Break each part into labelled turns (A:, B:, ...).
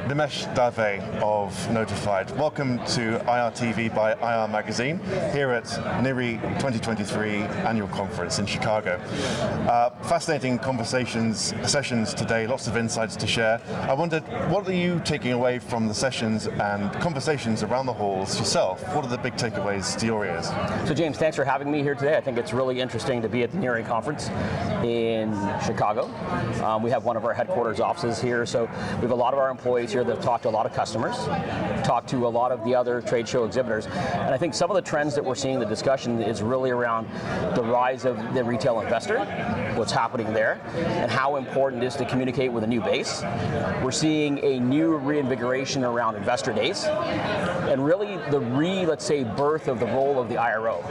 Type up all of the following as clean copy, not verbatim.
A: Nimesh, Davé of Notified. Welcome to IR TV by IR Magazine here at NIRI 2023 Annual Conference in Chicago. Fascinating sessions today, lots of insights to share. I wondered, what are you taking away from the sessions and conversations around the halls yourself? What are the big takeaways to your ears?
B: So James, thanks for having me here today. I think it's really interesting to be at the NIRI conference in Chicago. We have one of our headquarters offices here, so we have a lot of our employees here that talk to a lot of customers, talk to a lot of the other trade show exhibitors, and I think some of the trends that we're seeing in the discussion is really around the rise of the retail investor, what's happening there, and how important it is to communicate with a new base. We're seeing a new reinvigoration around investor days, and really the let's say, birth of the role of the IRO.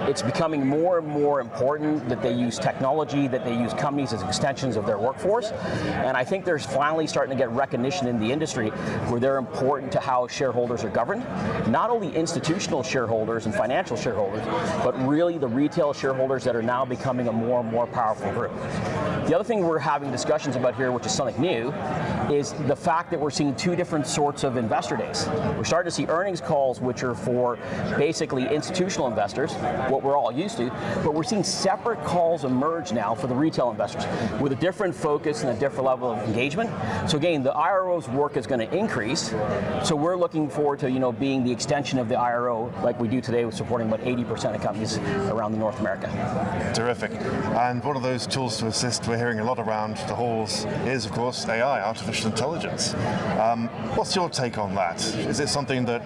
B: It's becoming more and more important that they use technology, that they use companies as extensions of their workforce, and I think there's finally starting to get recognition in the industry where they're important to how shareholders are governed. Not only institutional shareholders and financial shareholders, but really the retail shareholders that are now becoming a more and more powerful group. The other thing we're having discussions about here, which is something new, is the fact that we're seeing two different sorts of investor days. We're starting to see earnings calls which are for basically institutional investors, what we're all used to, but we're seeing separate calls emerge now for the retail investors with a different focus and a different level of engagement. So again, the IRO's work is going to increase, so we're looking forward to being the extension of the IRO like we do today with supporting about 80% of companies around North America.
A: Terrific. And one of those tools to assist we're hearing a lot around the halls is, of course, AI, artificial intelligence. What's your take on that? Is it something that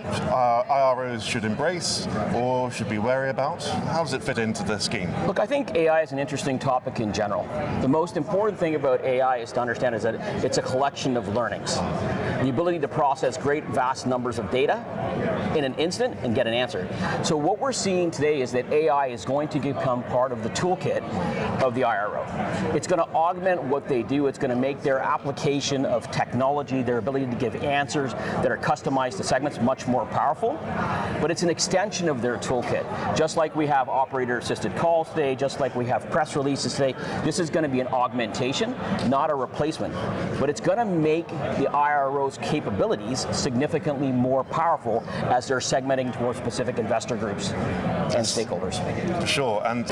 A: IROs should embrace or should be wary about? How does it fit into the scheme?
B: Look, I think AI is an interesting topic in general. The most important thing about AI is to understand is that it's a collection of learnings. The ability to process great vast numbers of data in an instant and get an answer. So what we're seeing today is that AI is going to become part of the toolkit of the IRO. It's going to augment what they do. It's going to make their application of technology, their ability to give answers that are customized to segments much more powerful, but it's an extension of their toolkit. Just like we have operator-assisted calls today, just like we have press releases today, this is going to be an augmentation, not a replacement. But it's going to make the IRO's capabilities significantly more powerful as they're segmenting towards specific investor groups and stakeholders.
A: For sure. And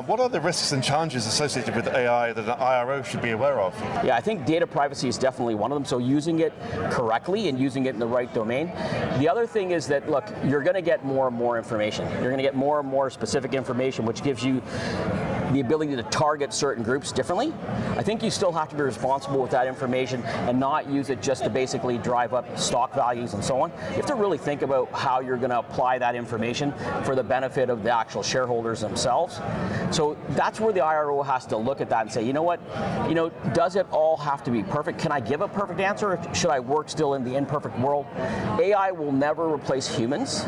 A: what are the risks and challenges associated with AI that an IRO should be aware of?
B: Yeah, I think data privacy is definitely one of them, so using it correctly and using it in the right domain. The other thing is that, look, you're going to get more and more information. You're going to get more and more specific information, which gives you the ability to target certain groups differently. I think you still have to be responsible with that information and not use it just to basically drive up stock values and so on. You have to really think about how you're going to apply that information for the benefit of the actual shareholders themselves. So that's where the IRO has to look at that and say, you know what, does it all have to be perfect? Can I give a perfect answer, or should I work still in the imperfect world? AI will never replace humans.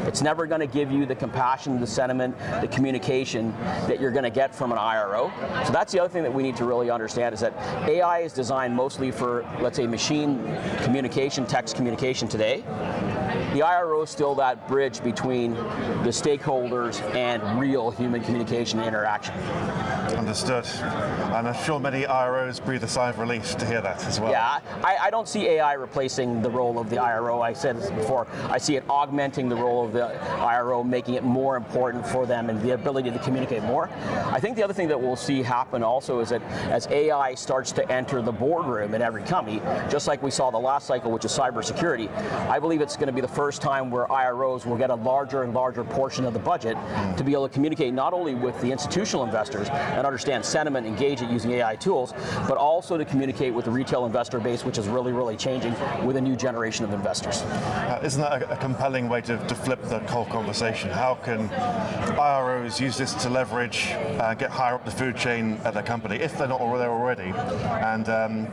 B: It's never going to give you the compassion, the sentiment, the communication that you're going to get from an IRO. So that's the other thing that we need to really understand, is that AI is designed mostly for, let's say, machine communication, text communication today. The IRO is still that bridge between the stakeholders and real human communication and interaction.
A: Understood. And I'm sure many IROs breathe a sigh of relief to hear that as well.
B: Yeah, I don't see AI replacing the role of the IRO. I said this before. I see it augmenting the role of the IRO, making it more important for them and the ability to communicate more. I think the other thing that we'll see happen also is that as AI starts to enter the boardroom in every company, just like we saw the last cycle, which is cybersecurity, I believe it's going to be the first time where IROs will get a larger and larger portion of the budget to be able to communicate not only with the institutional investors and understand sentiment, engage it using AI tools, but also to communicate with the retail investor base, which is really, really changing with a new generation of investors.
A: Isn't that a compelling way to flip the whole conversation? How can IROs use this to leverage, get higher up the food chain at their company, if they're not there already? And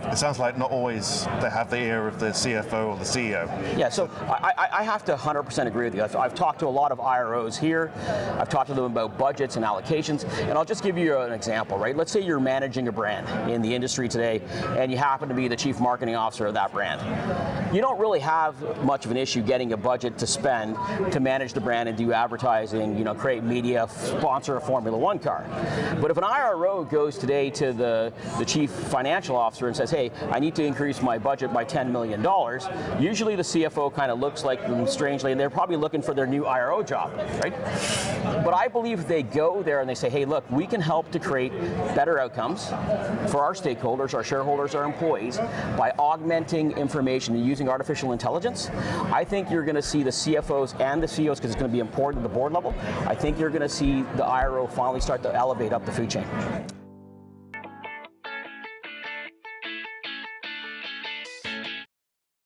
A: it sounds like not always they have the ear of the CFO or the CEO.
B: Yeah, so I have to 100% agree with you. I've talked to a lot of IROs here. I've talked to them about budgets and allocations, and I'll just give you an example, right? Let's say you're managing a brand in the industry today, and you happen to be the chief marketing officer of that brand. You don't really have much of an issue getting a budget to spend to manage the brand and do advertising, create media, sponsor a Formula One car. But if an IRO goes today to the chief financial officer and says, hey, I need to increase my budget by $10 million, usually the CFO kind of looks like them strangely, and they're probably looking for their new IRO job, right? But I believe they go there and they say, hey, look, we can help to create better outcomes for our stakeholders, our shareholders, our employees, by augmenting information and using artificial intelligence. I think you're going to see the CFOs and the CEOs, because it's going to be important at the board level, I think you're going to see the IRO finally start to elevate up the food chain.